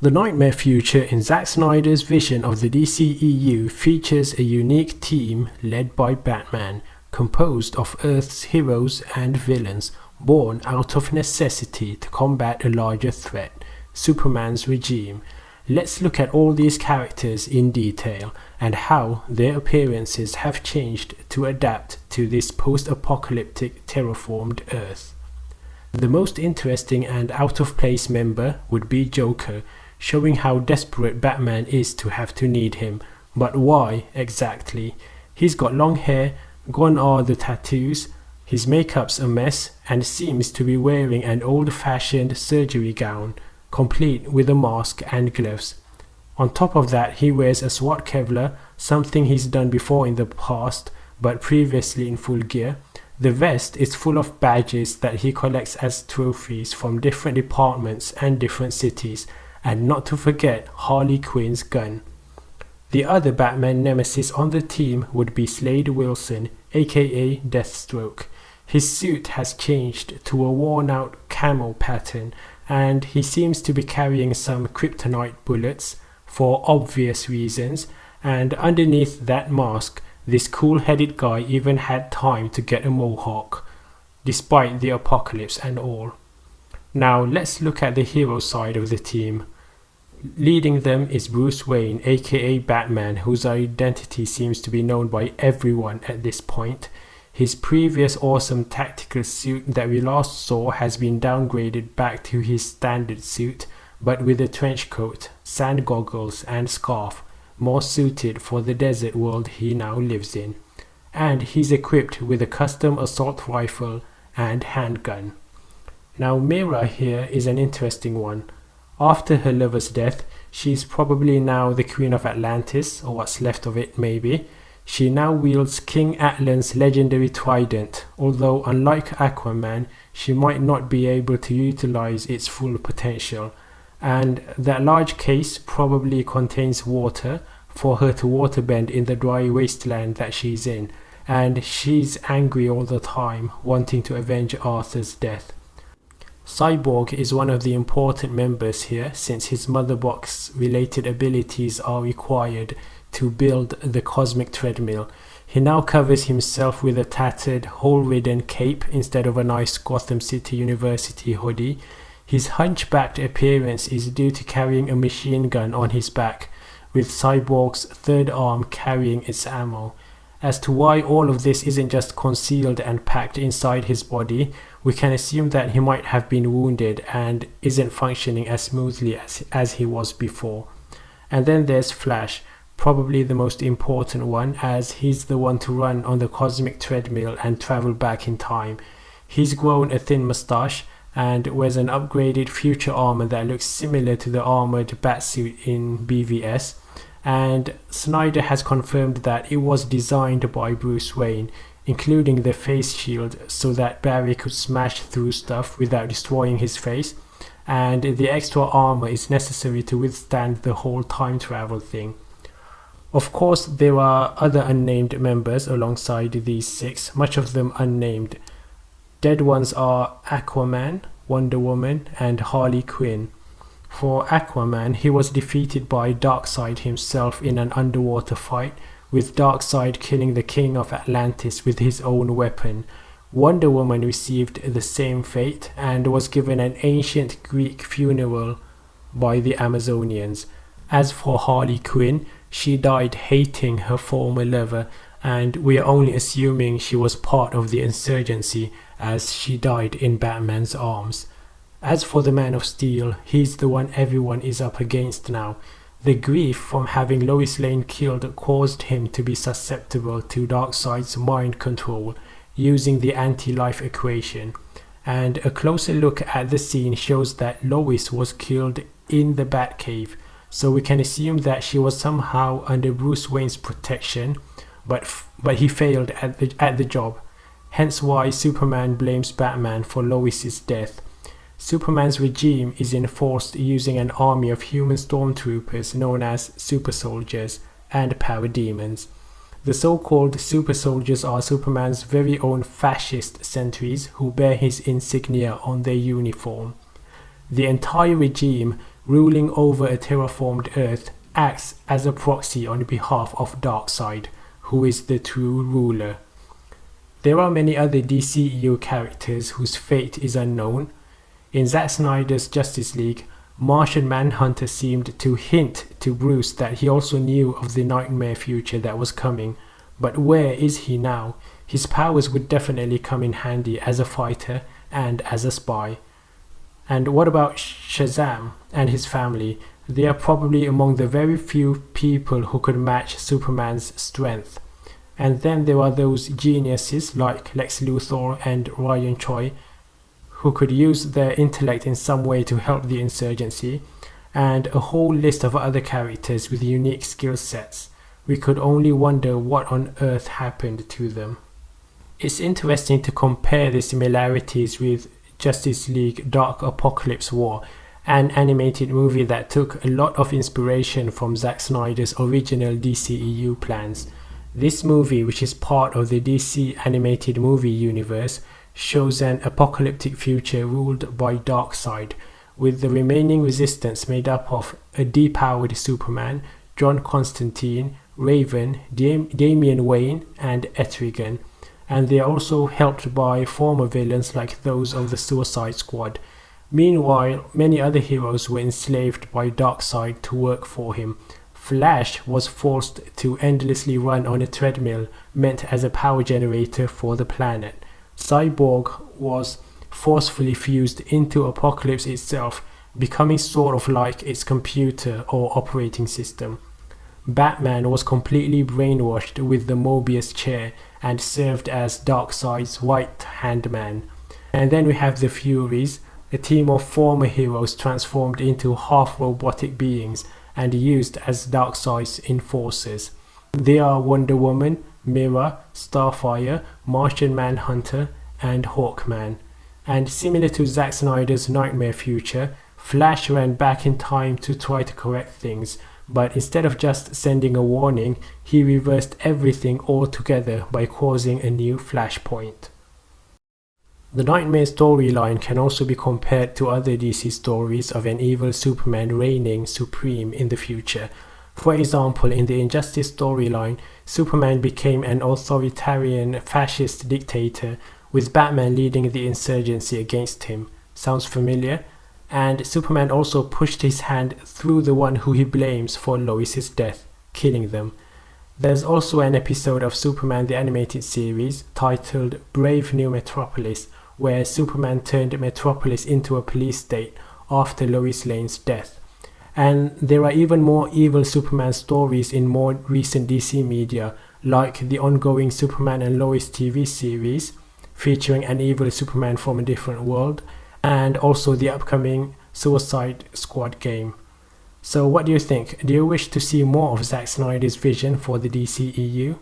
The nightmare future in Zack Snyder's vision of the DCEU features a unique team led by Batman, composed of Earth's heroes and villains, born out of necessity to combat a larger threat, Superman's regime. Let's look at all these characters in detail and how their appearances have changed to adapt to this post-apocalyptic terraformed Earth. The most interesting and out-of-place member would be Joker, showing how desperate Batman is to have to need him. But why exactly? He's got long hair, gone are the tattoos, his makeup's a mess, and seems to be wearing an old-fashioned surgery gown, complete with a mask and gloves. On top of that, he wears a SWAT Kevlar, something he's done before in the past, but previously in full gear. The vest is full of badges that he collects as trophies from different departments and different cities, and not to forget Harley Quinn's gun. The other Batman nemesis on the team would be Slade Wilson, aka Deathstroke. His suit has changed to a worn-out camel pattern, and he seems to be carrying some kryptonite bullets for obvious reasons, and underneath that mask, this cool-headed guy even had time to get a mohawk, despite the apocalypse and all. Now let's look at the hero side of the team. Leading them is Bruce Wayne, aka Batman, whose identity seems to be known by everyone at this point. His previous awesome tactical suit that we last saw has been downgraded back to his standard suit, but with a trench coat, sand goggles and scarf, more suited for the desert world he now lives in. And he's equipped with a custom assault rifle and handgun. Now Mera here is an interesting one. After her lover's death, she's probably now the Queen of Atlantis, or what's left of it maybe. She now wields King Atlan's legendary trident, although unlike Aquaman, she might not be able to utilize its full potential. And that large case probably contains water for her to waterbend in the dry wasteland that she's in, and she's angry all the time, wanting to avenge Arthur's death. Cyborg is one of the important members here, since his mother box related abilities are required to build the cosmic treadmill. He now covers himself with a tattered, hole-ridden cape instead of a nice Gotham City University hoodie. His hunchbacked appearance is due to carrying a machine gun on his back, with Cyborg's third arm carrying its ammo. As to why all of this isn't just concealed and packed inside his body, we can assume that he might have been wounded and isn't functioning as smoothly as he was before. And then there's Flash, probably the most important one, as he's the one to run on the cosmic treadmill and travel back in time. He's grown a thin mustache and wears an upgraded future armor that looks similar to the armored batsuit in BVS, and Snyder has confirmed that it was designed by Bruce Wayne, including the face shield so that Barry could smash through stuff without destroying his face, and the extra armor is necessary to withstand the whole time travel thing. Of course, there are other unnamed members alongside these six, much of them unnamed. Dead ones are Aquaman, Wonder Woman, and Harley Quinn. For Aquaman, he was defeated by Darkseid himself in an underwater fight, with Darkseid killing the King of Atlantis with his own weapon. Wonder Woman received the same fate and was given an ancient Greek funeral by the Amazonians. As for Harley Quinn, she died hating her former lover, and we are only assuming she was part of the Insurgency, as she died in Batman's arms. As for the Man of Steel, he's the one everyone is up against now. The grief from having Lois Lane killed caused him to be susceptible to Darkseid's mind control, using the anti-life equation. And a closer look at the scene shows that Lois was killed in the Batcave, so we can assume that she was somehow under Bruce Wayne's protection, but he failed at the job. Hence why Superman blames Batman for Lois's death. Superman's regime is enforced using an army of human stormtroopers known as super soldiers and parademons. The so-called super soldiers are Superman's very own fascist sentries who bear his insignia on their uniform. The entire regime ruling over a terraformed Earth, acts as a proxy on behalf of Darkseid, who is the true ruler. There are many other DCEU characters whose fate is unknown. In Zack Snyder's Justice League, Martian Manhunter seemed to hint to Bruce that he also knew of the nightmare future that was coming, but where is he now? His powers would definitely come in handy as a fighter and as a spy. And what about Shazam and his family? They are probably among the very few people who could match Superman's strength. And then there are those geniuses like Lex Luthor and Ryan Choi, who could use their intellect in some way to help the insurgency, and a whole list of other characters with unique skill sets. We could only wonder what on earth happened to them. It's interesting to compare the similarities with Justice League Dark Apocalypse War, an animated movie that took a lot of inspiration from Zack Snyder's original DCEU plans. This movie, which is part of the DC animated movie universe, shows an apocalyptic future ruled by Darkseid, with the remaining resistance made up of a depowered Superman, John Constantine, Raven, Damian Wayne, and Etrigan, and they are also helped by former villains like those of the Suicide Squad. Meanwhile, many other heroes were enslaved by Darkseid to work for him. Flash was forced to endlessly run on a treadmill meant as a power generator for the planet. Cyborg was forcefully fused into Apocalypse itself, becoming sort of like its computer or operating system. Batman was completely brainwashed with the Mobius chair and served as Darkseid's right-hand man. And then we have the Furies, a team of former heroes transformed into half-robotic beings and used as Darkseid's enforcers. They are Wonder Woman, Mera, Starfire, Martian Manhunter, and Hawkman. And similar to Zack Snyder's Nightmare Future, Flash ran back in time to try to correct things, but instead of just sending a warning, he reversed everything altogether by causing a new flashpoint. The Nightmare storyline can also be compared to other DC stories of an evil Superman reigning supreme in the future. For example, in the Injustice storyline, Superman became an authoritarian fascist dictator, with Batman leading the insurgency against him. Sounds familiar? And Superman also pushed his hand through the one who he blames for Lois's death, killing them. There's also an episode of Superman the Animated Series titled Brave New Metropolis, where Superman turned Metropolis into a police state after Lois Lane's death. And there are even more evil Superman stories in more recent DC media, like the ongoing Superman and Lois TV series, featuring an evil Superman from a different world, and also the upcoming Suicide Squad game. So what do you think? Do you wish to see more of Zack Snyder's vision for the DCEU?